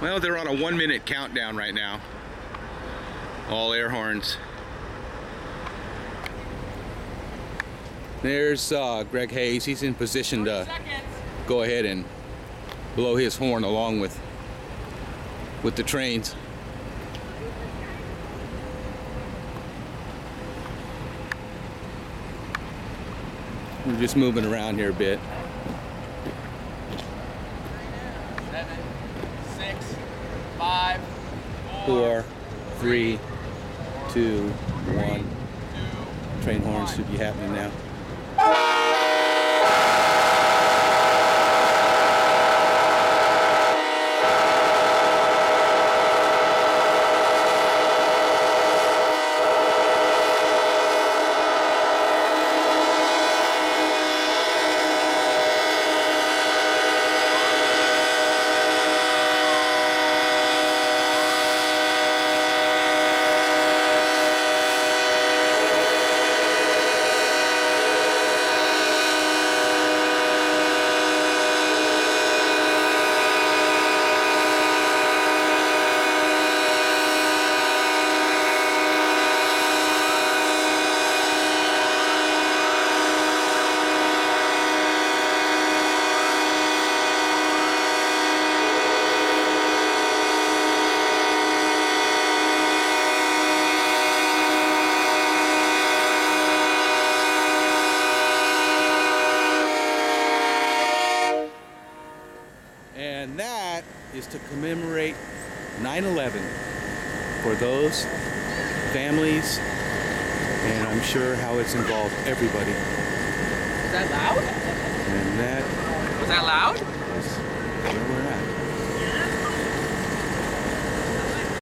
Well, they're on a 1-minute countdown right now. All air horns. There's Greg Hayes. He's in position to go ahead and blow his horn along with the trains. We're just moving around here a bit. 7, 6, 5, 4, 3, 2, 1. Train horns should be happening now. And that is to commemorate 9/11 for those families, and I'm sure how it's involved everybody. Was that loud? And that Was that loud?